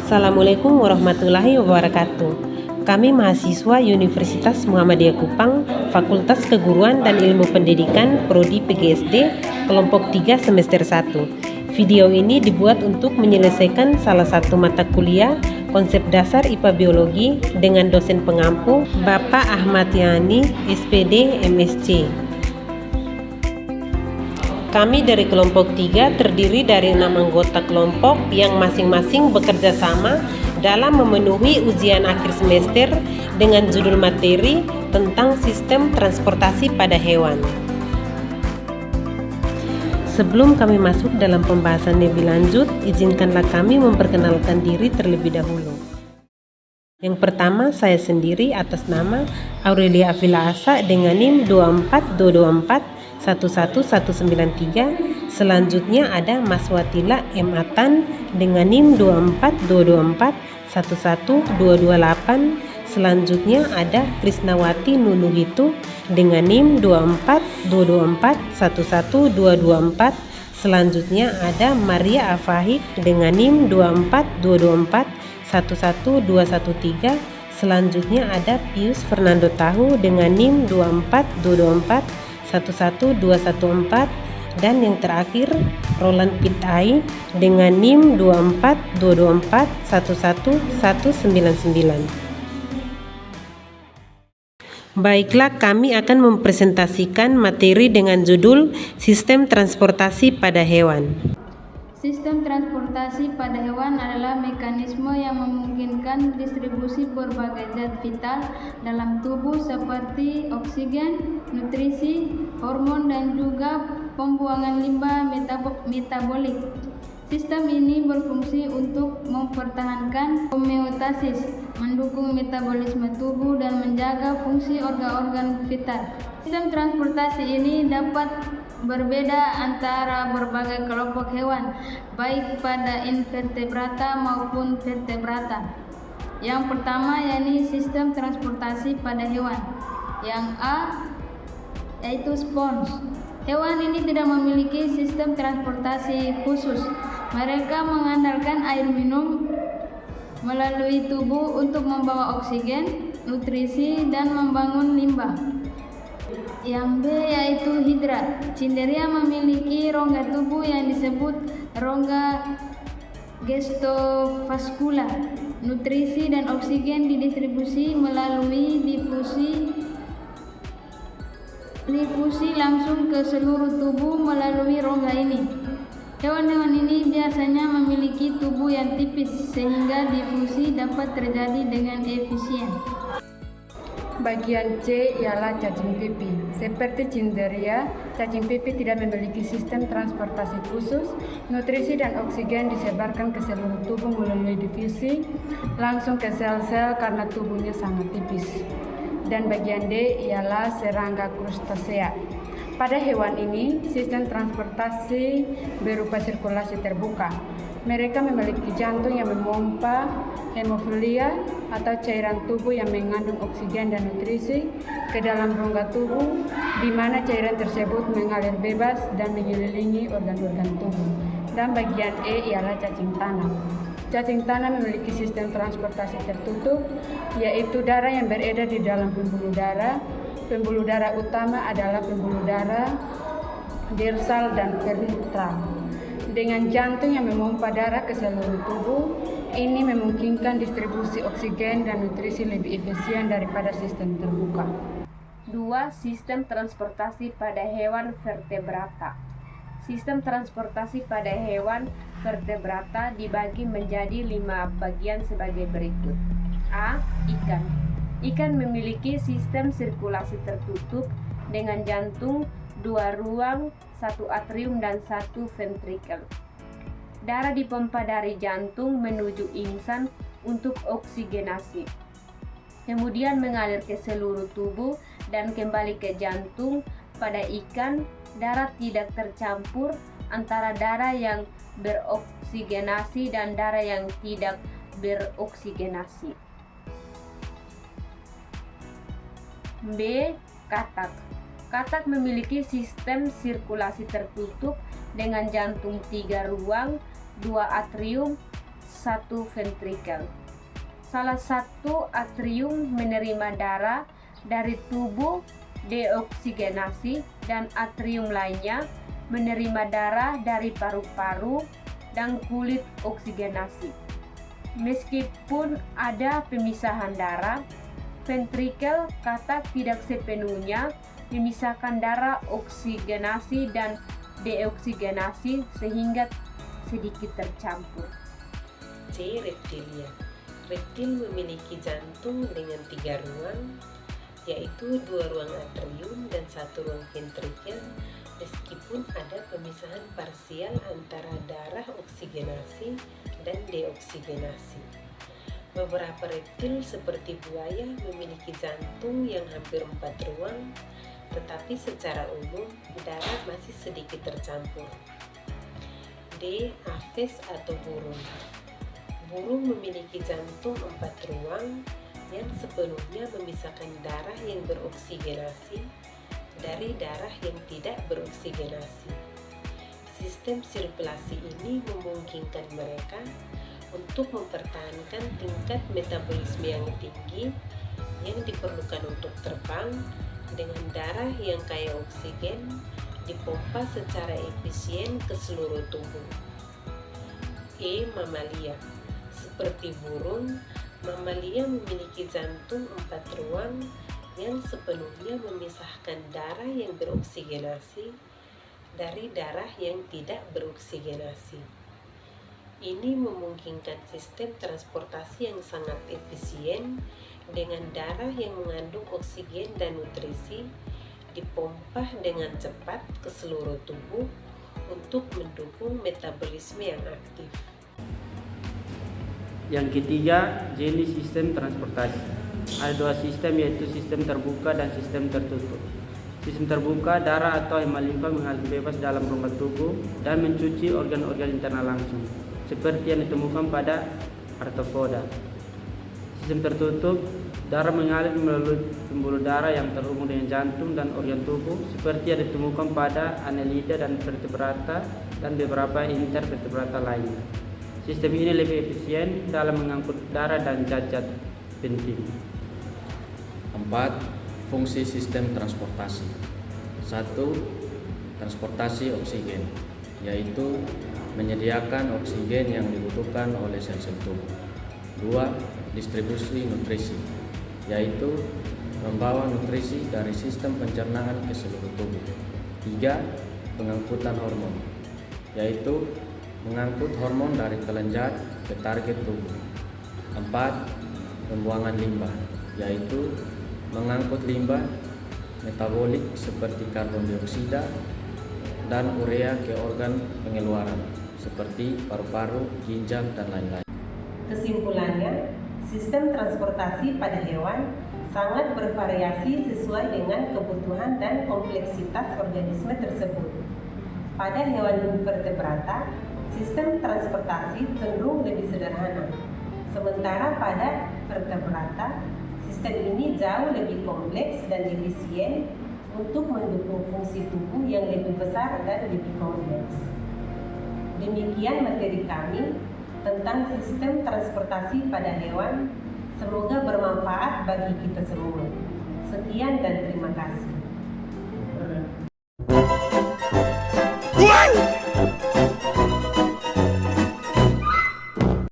Assalamualaikum warahmatullahi wabarakatuh. Kami mahasiswa Universitas Muhammadiyah Kupang, Fakultas Keguruan dan Ilmu Pendidikan, Prodi PGSD, kelompok 3 semester 1. Video ini dibuat untuk menyelesaikan salah satu mata kuliah konsep dasar IPA Biologi dengan dosen pengampu Bapak Ahmad Yani, SPD, MSc. Kami dari kelompok 3 terdiri dari 6 anggota kelompok yang masing-masing bekerja sama dalam memenuhi ujian akhir semester dengan judul materi tentang sistem transportasi pada hewan. Sebelum kami masuk dalam pembahasan lebih lanjut, izinkanlah kami memperkenalkan diri terlebih dahulu. Yang pertama, saya sendiri atas nama Aurelia Afila Asa dengan NIM 24224 11193. Selanjutnya ada Mas Watila M. Atan dengan NIM 24224 11228. Selanjutnya ada Krisnawati Nunuhitu dengan NIM 24224 11224. Selanjutnya ada Maria Afahik dengan NIM 24224 11213. Selanjutnya ada Pius Fernando Tahu dengan NIM 24224 11214, dan yang terakhir Roland Pitai dengan NIM 24224 11199. Baiklah, kami akan mempresentasikan materi dengan judul Sistem Transportasi pada Hewan. Sistem transportasi pada hewan adalah mekanisme yang memungkinkan distribusi berbagai zat vital dalam tubuh seperti oksigen, nutrisi, hormon, dan juga pembuangan limbah metabolik. Sistem ini berfungsi untuk mempertahankan homeostasis, mendukung metabolisme tubuh, dan menjaga fungsi organ-organ vital. Sistem transportasi ini dapat berbeda antara berbagai kelompok hewan, baik pada invertebrata maupun vertebrata. Yang pertama yakni sistem transportasi pada hewan. Yang A yaitu spons. Hewan ini tidak memiliki sistem transportasi khusus. Mereka mengandalkan air minum melalui tubuh untuk membawa oksigen, nutrisi, dan membangun limbah. Yang B yaitu hidra. Cinderia memiliki rongga tubuh yang disebut rongga gestovaskular. Nutrisi dan oksigen didistribusi melalui difusi langsung ke seluruh tubuh melalui rongga ini. Hewan-hewan ini biasanya memiliki tubuh yang tipis sehingga difusi dapat terjadi dengan efisien. Bagian C ialah cacing pipih. Seperti Cinderia, cacing pipih tidak memiliki sistem transportasi khusus. Nutrisi dan oksigen disebarkan ke seluruh tubuh melalui difusi langsung ke sel-sel karena tubuhnya sangat tipis. Dan bagian D ialah serangga krustasea. Pada hewan ini, sistem transportasi berupa sirkulasi terbuka. Mereka memiliki jantung yang memompa hemofilia atau cairan tubuh yang mengandung oksigen dan nutrisi ke dalam rongga tubuh, di mana cairan tersebut mengalir bebas dan mengelilingi organ-organ tubuh. Dan bagian E ialah cacing tanah. Cacing tanah memiliki sistem transportasi tertutup, yaitu darah yang beredar di dalam pembuluh darah. Pembuluh darah utama adalah pembuluh darah dorsal dan ventral. Dengan jantung yang memompa darah ke seluruh tubuh, ini memungkinkan distribusi oksigen dan nutrisi lebih efisien daripada sistem terbuka. 2. Sistem transportasi pada hewan vertebrata. Sistem transportasi pada hewan vertebrata dibagi menjadi 5 bagian sebagai berikut. A. Ikan. Ikan memiliki sistem sirkulasi tertutup dengan jantung, 2 ruang, 1 atrium, dan 1 ventrikel. Darah dipompa dari jantung menuju insang untuk oksigenasi, kemudian mengalir ke seluruh tubuh dan kembali ke jantung. Pada ikan, darah tidak tercampur antara darah yang beroksigenasi dan darah yang tidak beroksigenasi. B. Katak. Katak memiliki sistem sirkulasi tertutup dengan jantung 3 ruang, 2 atrium, satu ventrikel. Salah satu atrium menerima darah dari tubuh deoksigenasi dan atrium lainnya menerima darah dari paru-paru dan kulit oksigenasi. Meskipun ada pemisahan darah, ventrikel kata tidak sepenuhnya memisahkan darah oksigenasi dan deoksigenasi sehingga sedikit tercampur. C. Reptilia. Reptil memiliki jantung dengan 3 ruang, yaitu 2 ruang atrium dan 1 ruang ventrikel, meskipun ada pemisahan parsial antara darah oksigenasi dan deoksigenasi. Beberapa reptil seperti buaya memiliki jantung yang hampir 4 ruang, tetapi secara umum darah masih sedikit tercampur. D. Aves atau burung. Burung memiliki jantung 4 ruang yang sepenuhnya memisahkan darah yang beroksigenasi dari darah yang tidak beroksigenasi. Sistem sirkulasi ini memungkinkan mereka untuk mempertahankan tingkat metabolisme yang tinggi yang diperlukan untuk terbang dengan darah yang kaya oksigen dipompa secara efisien ke seluruh tubuh. E. Mamalia. Seperti burung, mamalia memiliki jantung 4 ruang yang sepenuhnya memisahkan darah yang beroksigenasi dari darah yang tidak beroksigenasi. Ini memungkinkan sistem transportasi yang sangat efisien dengan darah yang mengandung oksigen dan nutrisi dipompa dengan cepat ke seluruh tubuh untuk mendukung metabolisme yang aktif. Yang ketiga, jenis sistem transportasi. Ada 2 sistem, yaitu sistem terbuka dan sistem tertutup. Sistem terbuka, darah atau hemolimfa mengalir bebas dalam rongga tubuh dan mencuci organ-organ internal langsung, seperti yang ditemukan pada arthropoda. Sistem tertutup, darah mengalir melalui pembuluh darah yang terhubung dengan jantung dan organ tubuh, seperti yang ditemukan pada annelida dan vertebrata dan beberapa intervertebrata lainnya. Sistem ini lebih efisien dalam mengangkut darah dan zat-zat penting. 4. Fungsi sistem transportasi. 1. Transportasi oksigen, yaitu menyediakan oksigen yang dibutuhkan oleh sel-sel tubuh. 2. Distribusi nutrisi, yaitu membawa nutrisi dari sistem pencernaan ke seluruh tubuh. 3. Pengangkutan hormon, yaitu mengangkut hormon dari kelenjar ke target tubuh. 4. Pembuangan limbah, yaitu mengangkut limbah metabolik seperti karbon dioksida dan urea ke organ pengeluaran seperti paru-paru, ginjal, dan lain-lain. Kesimpulannya, sistem transportasi pada hewan sangat bervariasi sesuai dengan kebutuhan dan kompleksitas organisme tersebut. Pada hewan invertebrata, sistem transportasi cenderung lebih sederhana, sementara pada vertebrata, sistem ini jauh lebih kompleks dan efisien untuk mendukung fungsi tubuh yang lebih besar dan lebih kompleks. Demikian materi kami tentang sistem transportasi pada hewan. Semoga bermanfaat bagi kita semua. Sekian dan terima kasih.